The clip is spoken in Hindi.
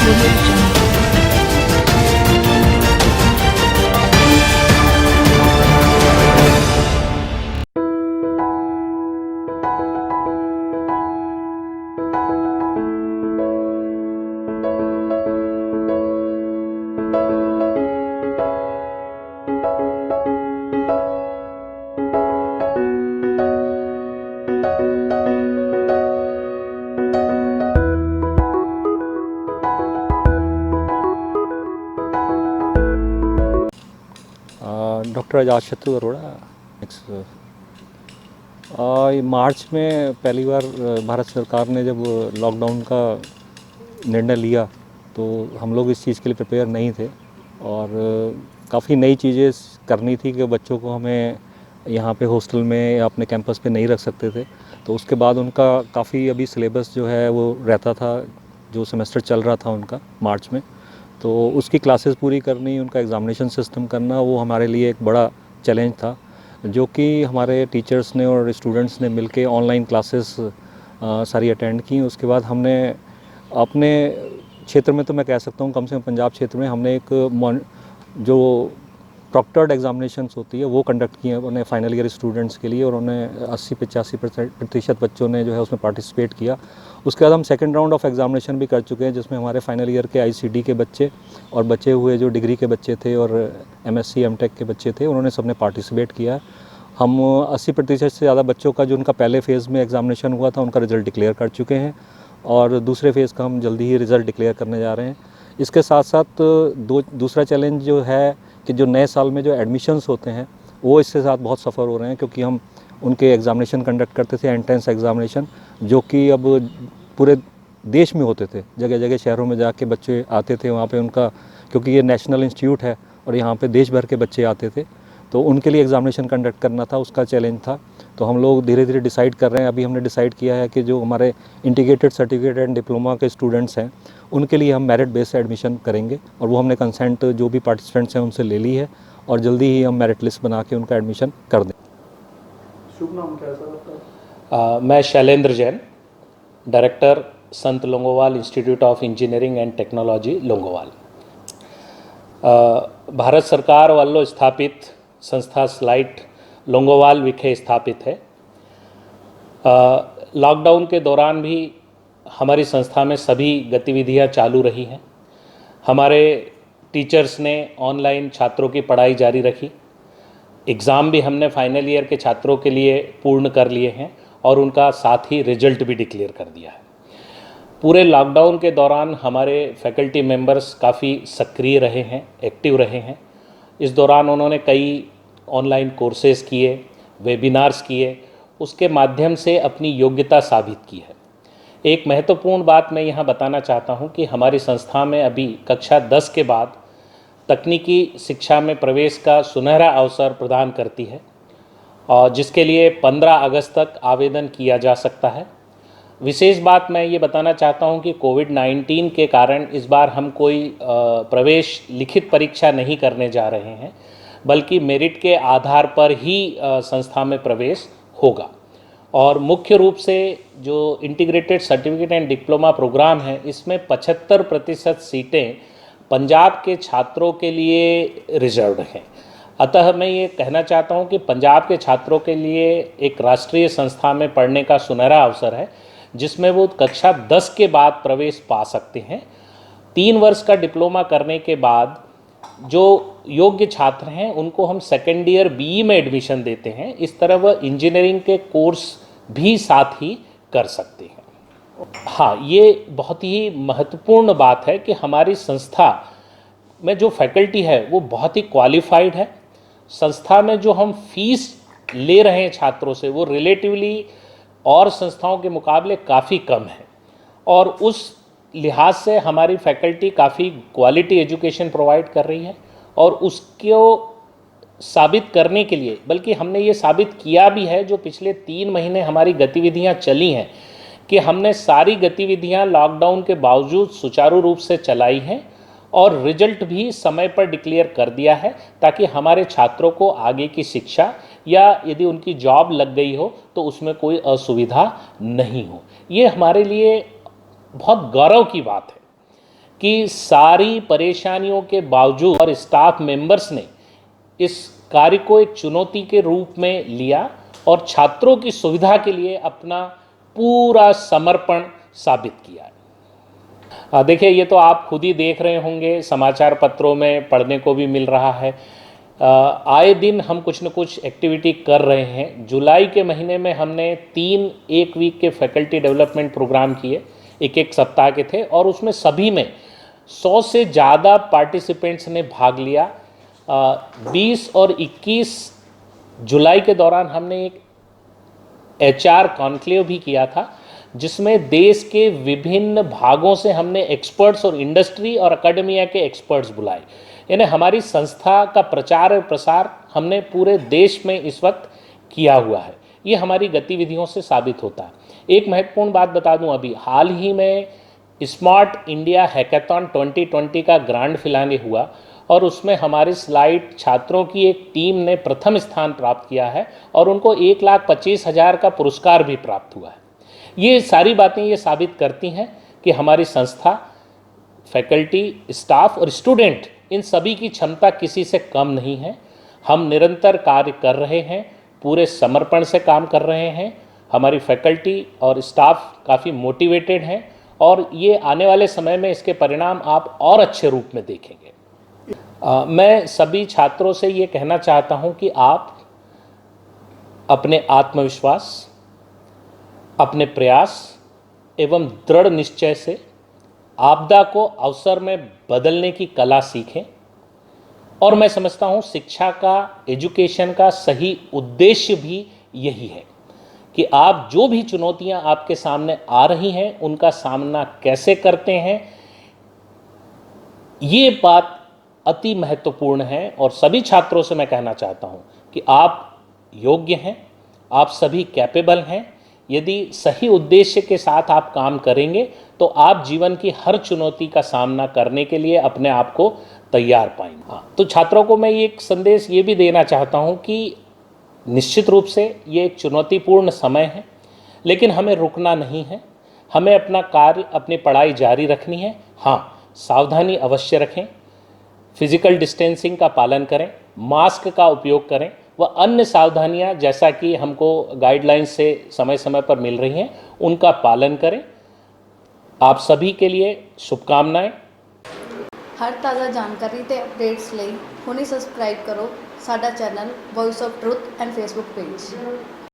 Audio Jungle. Doctor Ajatashatru Arora. ये मार्च में पहली बार भारत सरकार ने जब लॉकडाउन का निर्णय लिया तो हम लोग इस चीज़ के लिए प्रिपेयर नहीं थे और काफ़ी नई चीज़ें करनी थी कि बच्चों को हमें यहाँ पे हॉस्टल में या अपने कैंपस पे नहीं रख सकते थे। तो उसके बाद उनका काफ़ी अभी सिलेबस जो है वो रहता था, जो सेमेस्टर चल रहा था उनका मार्च में, तो उसकी क्लासेस पूरी करनी, उनका एग्ज़ामिनेशन सिस्टम करना, वो हमारे लिए एक बड़ा चैलेंज था, जो कि हमारे टीचर्स ने और स्टूडेंट्स ने मिलके ऑनलाइन क्लासेस सारी अटेंड की। उसके बाद हमने अपने क्षेत्र में, तो मैं कह सकता हूँ कम से कम पंजाब क्षेत्र में, हमने एक जो प्रॉक्टर्ड एग्जामिनेशंस होती है वो कंडक्ट किए उन्हें फाइनल ईयर स्टूडेंट्स के लिए, और उन्हें 80-85% बच्चों ने जो है उसमें पार्टिसिपेट किया। उसके बाद हम सेकंड राउंड ऑफ एग्जामिनेशन भी कर चुके हैं, जिसमें हमारे फाइनल ईयर के आईसीडी के बच्चे और बचे हुए जो डिग्री के बच्चे थे और एमएससी एमटेक के बच्चे थे, उन्होंने सबने पार्टिसिपेट किया। हम 80% से ज़्यादा बच्चों का जो उनका पहले फेज़ में एग्जामिनेशन हुआ था उनका रिज़ल्ट डिक्लेयर कर चुके हैं और दूसरे फेज़ का हम जल्दी ही रिज़ल्ट डिक्लेयर करने जा रहे हैं। इसके साथ साथ दूसरा चैलेंज जो है कि जो नए साल में जो एडमिशन्स होते हैं वो इसके साथ बहुत सफ़र हो रहे हैं, क्योंकि हम उनके एग्ज़ामिनेशन कंडक्ट करते थे, एंट्रेंस एग्ज़ामिनेशन, जो कि अब पूरे देश में होते थे, जगह जगह शहरों में जाके बच्चे आते थे वहाँ पे उनका, क्योंकि ये नेशनल इंस्टीट्यूट है और यहाँ पे देश भर के बच्चे आते थे, तो उनके लिए एग्ज़ामिनेशन कंडक्ट करना था, उसका चैलेंज था। तो हम लोग धीरे धीरे डिसाइड कर रहे हैं, अभी हमने डिसाइड किया है कि जो हमारे इंटीग्रेटेड सर्टिफिकेट एंड डिप्लोमा के स्टूडेंट्स हैं उनके लिए हम मेरिट बेस से एडमिशन करेंगे, और वो हमने कंसेंट जो भी पार्टिसिपेंट्स हैं उनसे ले ली है और जल्दी ही हम मेरिट लिस्ट बना के उनका एडमिशन कर दें। शुभ नाम क्या है सर? मैं Shailendra Jain, director Sant Longowal institute of engineering and technology Longowal. Bharat सरकार वालों स्थापित संस्था स्लाइट लोंगोवाल विखे स्थापित है। लॉकडाउन के दौरान भी हमारी संस्था में सभी गतिविधियां चालू रही हैं। हमारे टीचर्स ने ऑनलाइन छात्रों की पढ़ाई जारी रखी। एग्ज़ाम भी हमने फाइनल ईयर के छात्रों के लिए पूर्ण कर लिए हैं और उनका साथ ही रिजल्ट भी डिक्लेयर कर दिया है। पूरे लॉकडाउन के दौरान हमारे फैकल्टी मेंबर्स काफ़ी सक्रिय रहे हैं, एक्टिव रहे हैं। इस दौरान उन्होंने कई ऑनलाइन कोर्सेज किए, वेबिनार्स किए, उसके माध्यम से अपनी योग्यता साबित की है। एक महत्वपूर्ण बात मैं यहाँ बताना चाहता हूँ कि हमारी संस्था में अभी कक्षा 10 के बाद तकनीकी शिक्षा में प्रवेश का सुनहरा अवसर प्रदान करती है, और जिसके लिए 15 अगस्त तक आवेदन किया जा सकता है। विशेष बात मैं ये बताना चाहता हूँ कि कोविड-19 के कारण इस बार हम कोई प्रवेश लिखित परीक्षा नहीं करने जा रहे हैं, बल्कि मेरिट के आधार पर ही संस्था में प्रवेश होगा। और मुख्य रूप से जो integrated certificate and diploma programme है, इसमें 75% सीटें पंजाब के छात्रों के लिए रिजर्व्ड हैं। अतः मैं ये कहना चाहता हूँ कि पंजाब के छात्रों के लिए एक राष्ट्रीय संस्था में पढ़ने का सुनहरा अवसर है, जिसमें वो कक्षा 10 के बाद प्रवेश पा सकते हैं। 3 वर्ष का डिप्लोमा करने के बाद जो योग्य छात्र हैं उनको हम सेकेंड ईयर बीई में एडमिशन देते हैं। इस तरह वह इंजीनियरिंग के कोर्स भी साथ ही कर सकते हैं। हाँ, ये बहुत ही महत्वपूर्ण बात है कि हमारी संस्था में जो फैकल्टी है वो बहुत ही क्वालिफाइड है। संस्था में जो हम फीस ले रहे हैं छात्रों से, वो रिलेटिवली और संस्थाओं के मुकाबले काफ़ी कम है, और उस लिहाज से हमारी फैकल्टी काफ़ी क्वालिटी एजुकेशन प्रोवाइड कर रही है। और उसको साबित करने के लिए, बल्कि हमने ये साबित किया भी है, जो पिछले 3 महीने हमारी गतिविधियां चली हैं, कि हमने सारी गतिविधियां लॉकडाउन के बावजूद सुचारू रूप से चलाई हैं और रिजल्ट भी समय पर डिक्लेयर कर दिया है, ताकि हमारे छात्रों को आगे की शिक्षा या यदि उनकी जॉब लग गई हो तो उसमें कोई असुविधा नहीं हो। ये हमारे लिए बहुत गौरव की बात है कि सारी परेशानियों के बावजूद और स्टाफ मेंबर्स ने इस कार्य को एक चुनौती के रूप में लिया और छात्रों की सुविधा के लिए अपना पूरा समर्पण साबित किया। देखिए, ये तो आप खुद ही देख रहे होंगे, समाचार पत्रों में पढ़ने को भी मिल रहा है। आए दिन हम कुछ न कुछ एक्टिविटी कर रहे हैं। जुलाई के महीने में हमने 3 एक वीक के फैकल्टी डेवलपमेंट प्रोग्राम किए, एक सप्ताह के थे, और उसमें सभी में 100 से ज़्यादा पार्टिसिपेंट्स ने भाग लिया। 20 और 21 जुलाई के दौरान हमने एक HR कॉन्क्लेव भी किया था, जिसमें देश के विभिन्न भागों से हमने एक्सपर्ट्स और इंडस्ट्री और एकेडमिया के एक्सपर्ट्स बुलाए। यानी हमारी संस्था का प्रचार और प्रसार हमने पूरे देश में इस वक्त किया हुआ है। ये हमारी गतिविधियों से साबित होता है। एक महत्वपूर्ण बात बता दूं, अभी हाल ही में स्मार्ट इंडिया हैकाथॉन 2020 का ग्रैंड फिनाले हुआ और उसमें हमारे स्लाइड छात्रों की एक टीम ने प्रथम स्थान प्राप्त किया है और उनको 1,25,000 का पुरस्कार भी प्राप्त हुआ है। ये सारी बातें ये साबित करती हैं कि हमारी संस्था, फैकल्टी, स्टाफ और स्टूडेंट, इन सभी की क्षमता किसी से कम नहीं है। हम निरंतर कार्य कर रहे हैं, पूरे समर्पण से काम कर रहे हैं। हमारी फैकल्टी और स्टाफ काफ़ी मोटिवेटेड हैं और ये आने वाले समय में इसके परिणाम आप और अच्छे रूप में देखेंगे। मैं सभी छात्रों से ये कहना चाहता हूँ कि आप अपने आत्मविश्वास, अपने प्रयास एवं दृढ़ निश्चय से आपदा को अवसर में बदलने की कला सीखें। और मैं समझता हूँ शिक्षा का, एजुकेशन का सही उद्देश्य भी यही है कि आप जो भी चुनौतियाँ आपके सामने आ रही हैं उनका सामना कैसे करते हैं। ये बात अति महत्वपूर्ण है और सभी छात्रों से मैं कहना चाहता हूँ कि आप योग्य हैं, आप सभी कैपेबल हैं। यदि सही उद्देश्य के साथ आप काम करेंगे तो आप जीवन की हर चुनौती का सामना करने के लिए अपने आप को तैयार पाएंगे। तो छात्रों को मैं एक संदेश ये भी देना चाहता हूँ कि निश्चित रूप से ये एक चुनौतीपूर्ण समय है, लेकिन हमें रुकना नहीं है। हमें अपना कार्य, अपनी पढ़ाई जारी रखनी है। हाँ, सावधानी अवश्य रखें, फिजिकल डिस्टेंसिंग का पालन करें, मास्क का उपयोग करें व अन्य सावधानियां जैसा कि हमको गाइडलाइंस से समय समय पर मिल रही हैं उनका पालन करें। आप सभी के लिए शुभकामनाएं। हर ताज़ा जानकारी ते अपडेट्स ਲਈ ਹੁਣੇ ਸਬਸਕ੍ਰਾਈਬ ਕਰੋ ਸਾਡਾ channel voice of truth and Facebook page.